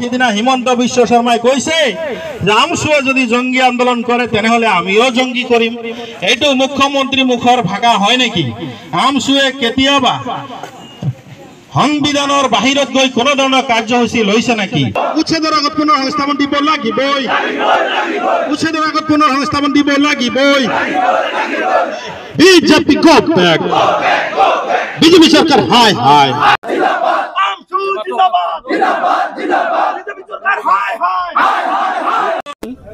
সিদিনা হিমন্ত বিশ্ব শৰ্মাই কৈছে যে আমচুৱে যদি জঙ্গী আন্দোলন কৰে তেনেহলে আমিও জঙ্গী কৰিম। এইটো মুখ্যমন্ত্ৰী মুখৰ ভাষা হয় নেকি? আমচুৱে কেতিয়াবা সংবিধানৰ বাহিৰত গৈ কোনো ধৰণৰ কাৰ্যসূচী লৈছে নেকি? উচ্ছেদৰ আগত পুনৰ সংস্থাপন দিব লাগিবই, উচ্ছেদৰ আগত পুনৰ সংস্থাপন দিব লাগিবই। বিজেপি গো ব্যাক, বিজেপি চৰকাৰ হাই হাই।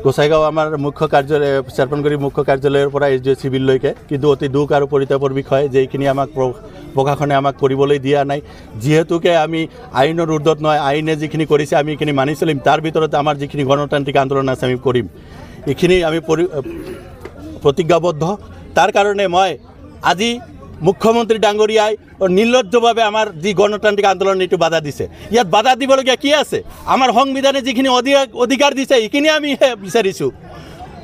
গোসাইগাঁও আমাৰ মুখ্য কাৰ্যালয় চেৰপানগুড়ি মুখ্য কাৰ্যালয়েৰ পৰা এস ডি অ চিভিললৈকে কিন্তু অতি দুখ আৰু পৰিতাপৰ বিষয় যে এইখিনি আমাক প্ৰশাসনে আমাক কৰিবলৈ দিয়া নাই। যিহেতুকে আমি আইনৰ ঊৰ্ধত নহয়, আইনে যিখিনি কৰিছে আমি এইখিনি মানি চলিম। তাৰ ভিতৰত আমাৰ যিখিনি গণতান্ত্ৰিক আন্দোলন আছে আমি কৰিম, এইখিনি আমি প্ৰতিজ্ঞাবদ্ধ। তাৰ কাৰণে মই আজি মুখ্যমন্ত্ৰী ডাঙৰীয়াই নিৰ্লজ্জভাৱে আমাৰ যি গণতান্ত্ৰিক আন্দোলন এইটো বাধা দিছে। ইয়াত বাধা দিবলগীয়া কি আছে? আমাৰ সংবিধানে যিখিনি অধিকাৰ দিছে এইখিনি আমি বিচাৰিছোঁ।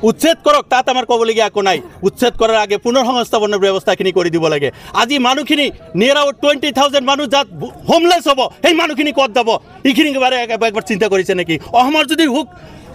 উচ্ছেদ কৰক, তাত আমাৰ ক'বলগীয়া একো নাই। উচ্ছেদ কৰাৰ আগে পুনৰ সংস্থাপনৰ ব্যৱস্থাখিনি কৰি দিব লাগে। আজি মানুহখিনি নিয়েৰ আউট 20,000 মানুহ যাত হোমলেছ হ'ব, সেই মানুহখিনি ক'ত যাব? এইখিনি একবাৰ চিন্তা কৰিছে নেকি? অসমৰ যদি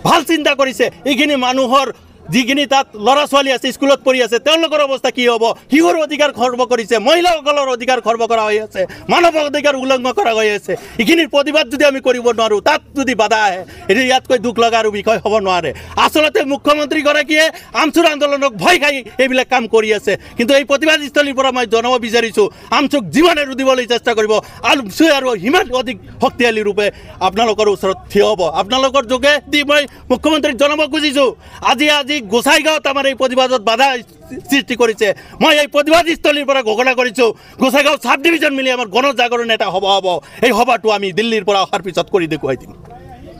ভাল চিন্তা কৰিছে, এইখিনি মানুহৰ যিখিনি তাত ল'ৰা ছোৱালী আছে, স্কুলত পঢ়ি আছে, তেওঁলোকৰ অৱস্থা কি হ'ব? শিশুৰ অধিকাৰ খৰ্ব কৰিছে, মহিলাসকলৰ অধিকাৰ খৰ্ব কৰা হৈ আছে, মানৱ অধিকাৰ উলংঘন কৰা হৈ আছে। এইখিনিৰ প্ৰতিবাদ যদি আমি কৰিব নোৱাৰোঁ, তাত যদি বাধা আহে, এইটো ইয়াতকৈ দুখ লগা আৰু বিষয় হ'ব নোৱাৰে। আচলতে মুখ্যমন্ত্ৰীগৰাকীয়ে আমচুৰ আন্দোলনক ভয় খাই এইবিলাক কাম কৰি আছে। কিন্তু এই প্ৰতিবাদস্থলীৰ পৰা মই জনাব বিচাৰিছোঁ, আমচুক যিমানে ৰুধিবলৈ চেষ্টা কৰিব, আমচুৱে আৰু সিমান অধিক শক্তিশালী ৰূপে আপোনালোকৰ ওচৰত থিয় হ'ব। আপোনালোকৰ যোগেদি মই মুখ্যমন্ত্ৰীক জনাব খুজিছোঁ, আজি গোসাইগাঁৱত আমাৰ এই প্ৰতিবাদত বাধা সৃষ্টি কৰিছে। মই এই প্ৰতিবাদস্থলীৰ পৰা ঘোষণা কৰিছোঁ, গোসাইগাঁও সাব ডিভিজন মিলি আমাৰ গণজাগৰণ এটা হ'ব। এই সভাটো আমি দিল্লীৰ পৰা অহাৰ পিছত কৰি দেখুৱাই দিম।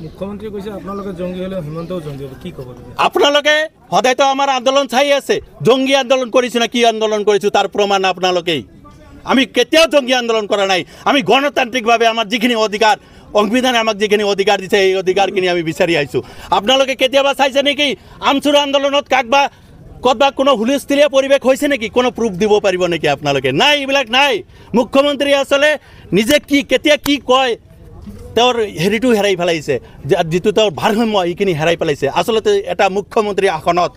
মুখ্যমন্ত্ৰী কৈছে আপোনালোকে জঙ্গী হ'লে হিমন্তও জঙ্গী হ'ব, কি ক'ব? আপোনালোকে সদায়তো আমাৰ আন্দোলন চাই আছে, জঙ্গী আন্দোলন কৰিছোঁ না কি আন্দোলন কৰিছোঁ তাৰ প্ৰমাণ আপোনালোকেই। আমি কেতিয়াও জঙ্গী আন্দোলন কৰা নাই। আমি গণতান্ত্ৰিকভাৱে আমাৰ যিখিনি অধিকাৰ, সংবিধানে আমাক যিখিনি অধিকাৰ দিছে, এই অধিকাৰখিনি আমি বিচাৰি আহিছোঁ। আপোনালোকে কেতিয়াবা চাইছে নেকি আমচুৰ আন্দোলনত ক'তবা কোনো হুলস্থুলীয়া পৰিৱেশ হৈছে নেকি? কোনো প্ৰুফ দিব পাৰিব নেকি আপোনালোকে? নাই, এইবিলাক নাই। মুখ্যমন্ত্ৰী আচলতে নিজে কেতিয়া কি কয়, তেওঁৰ হেৰিটো হেৰাই পেলাইছে, যিটো তেওঁৰ ভাৰসাম্য এইখিনি হেৰাই পেলাইছে। আচলতে এটা মুখ্যমন্ত্ৰী আসনত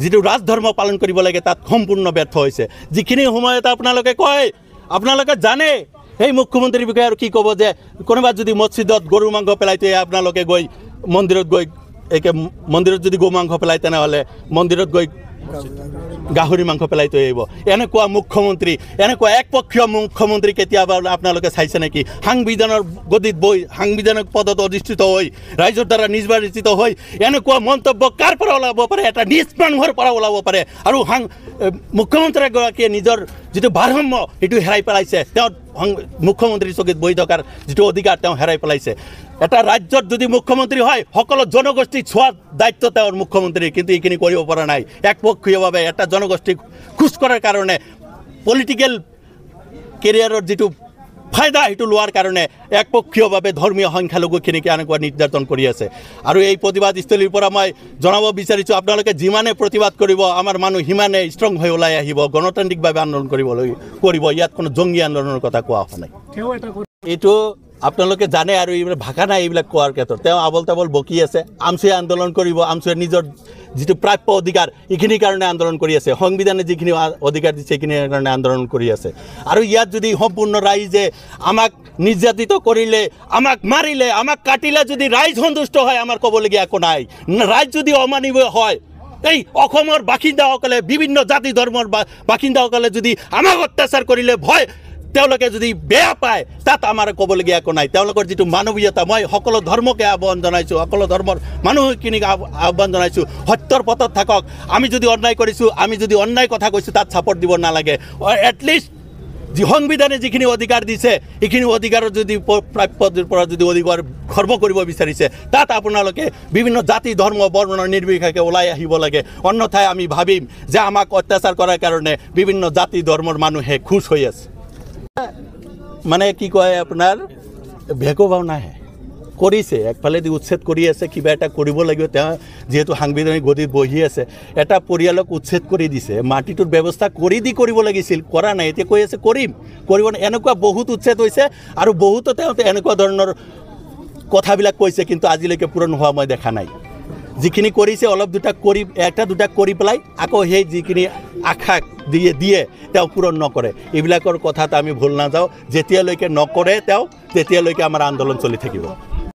যিটো ৰাজধৰ্ম পালন কৰিব লাগে তাত সম্পূৰ্ণ ব্যৰ্থ হৈছে। যিখিনি সময়ত আপোনালোকে কয়, আপোনালোকে জানে সেই মুখ্যমন্ত্ৰীৰ বিষয়ে আৰু কি ক'ব যে কোনোবা যদি মছজিদত গৰু মাংস পেলাই থৈ আপোনালোকে গৈ মন্দিৰত গৈ মন্দিৰত যদি গৰু মাংস পেলাই তেনেহ'লে মন্দিৰত গৈ গাহৰি মাংস পেলাই থৈ আহিব। এনেকুৱা মুখ্যমন্ত্ৰী, এনেকুৱা একপক্ষীয় মুখ্যমন্ত্ৰী কেতিয়াবা আপোনালোকে চাইছে নেকি? সাংবিধানৰ গতিত বৈ, সাংবিধানিক পদত অধিষ্ঠিত হৈ, ৰাইজৰ দ্বাৰা নিৰ্বাচিত হৈ এনেকুৱা মন্তব্য কাৰ পৰা ওলাব পাৰে? এটা নিজ মানুহৰ পৰা ওলাব পাৰে। আৰু মুখ্যমন্ত্ৰীগৰাকীয়ে নিজৰ যিটো ভাৰসাম্য সেইটো হেৰাই পেলাইছে। তেওঁ মুখ্যমন্ত্ৰীৰ চকীত বহি থকাৰ যিটো অধিকাৰ তেওঁ হেৰাই পেলাইছে। এটা ৰাজ্যত যদি মুখ্যমন্ত্ৰী হয়, সকলো জনগোষ্ঠীক চোৱাৰ দায়িত্ব তেওঁৰ মুখ্যমন্ত্ৰীৰ, কিন্তু এইখিনি কৰিব পৰা নাই। একপক্ষীয়ভাৱে এটা জনগোষ্ঠীক খোজ কৰাৰ কাৰণে, পলিটিকেল কেৰিয়াৰৰ যিটো ফায়দা সেইটো লোৱাৰ কাৰণে একপক্ষীয়ভাৱে ধৰ্মীয় সংখ্যালঘুখিনিকে এনেকুৱা নিৰ্যাতন কৰি আছে। আৰু এই প্ৰতিবাদস্থলীৰ পৰা মই জনাব বিচাৰিছোঁ, আপোনালোকে যিমানে প্ৰতিবাদ কৰিব, আমাৰ মানুহ সিমানে ষ্ট্ৰং হৈ ওলাই আহিব, গণতান্ত্ৰিকভাৱে আন্দোলন কৰিব। ইয়াত কোনো জঙ্গী আন্দোলনৰ কথা কোৱা হোৱা নাই। এইটো আপোনালোকে জানে আৰু এইবিলাক ভাষা নাই এইবিলাক কোৱাৰ ক্ষেত্ৰত। তেওঁ আবল তাবল বকি আছে। আমচুৱে আন্দোলন কৰিব, আমচুৱে নিজৰ যিটো প্ৰাপ্য অধিকাৰ এইখিনিৰ কাৰণে আন্দোলন কৰি আছে। সংবিধানে যিখিনি অধিকাৰ দিছে সেইখিনিৰ কাৰণে আন্দোলন কৰি আছে। আৰু ইয়াত যদি সম্পূৰ্ণ ৰাইজে আমাক নিৰ্যাতিত কৰিলে, আমাক মাৰিলে, আমাক কাটিলে যদি ৰাইজ সন্তুষ্ট হয়, আমাৰ ক'বলগীয়া একো নাই। ৰাইজ যদি অমানৱীয় হয়, এই অসমৰ বাসিন্দাসকলে, বিভিন্ন জাতি ধৰ্মৰ বাসিন্দাসকলে যদি আমাক অত্যাচাৰ কৰিলে, তেওঁলোকে যদি বেয়া পায়, তাত আমাৰ ক'বলগীয়া একো নাই। তেওঁলোকৰ যিটো মানৱীয়তা, মই সকলো ধৰ্মকে আহ্বান জনাইছোঁ, সকলো ধৰ্মৰ মানুহখিনিক আহ্বান জনাইছোঁ, সত্যৰ পথত থাকক। আমি যদি অন্যায় কৰিছোঁ, আমি যদি অন্যায় কথা কৈছোঁ, তাত ছাপৰ্ট দিব নালাগে। এটলিষ্ট যি সংবিধানে যিখিনি অধিকাৰ দিছে, এইখিনি অধিকাৰৰ যদি প্ৰাপ্যৰ পৰা যদি অধিকাৰ খৰ্ব কৰিব বিচাৰিছে, তাত আপোনালোকে বিভিন্ন জাতি ধৰ্ম বৰ্ণ নিৰ্বিশেষে ওলাই আহিব লাগে। অন্যথায় আমি ভাবিম যে আমাক অত্যাচাৰ কৰাৰ কাৰণে বিভিন্ন জাতি ধৰ্মৰ মানুহে খুচ হৈ আছে। মানে কি কয় আপোনাৰ ভেকো ভাও নাহে। কৰিছে একফালেদি উচ্ছেদ কৰি আছে কিবা এটা কৰিব লাগিব তেওঁ যেহেতু সাংবিধানিক গদিত বহি আছে এটা পৰিয়ালক উচ্ছেদ কৰি দিছে মাটিটোৰ ব্যৱস্থা কৰিব লাগিছিল কৰা নাই এতিয়া কৈ আছে কৰিব এনেকুৱা বহুত উচ্ছেদ হৈছে আৰু বহুতো তেওঁ এনেকুৱা ধৰণৰ কথাবিলাক কৈছে কিন্তু আজিলৈকে পূৰণ হোৱা মই দেখা নাই যিখিনি কৰিছে অলপ এটা দুটা কৰি পেলাই আকৌ সেই যিখিনি আশা দিয়ে তেওঁ পূৰণ নকৰে এইবিলাকৰ কথাত আমি ভুল নাযাওঁ যেতিয়ালৈকে নকৰে তেওঁ তেতিয়ালৈকে আমাৰ আন্দোলন চলি থাকিব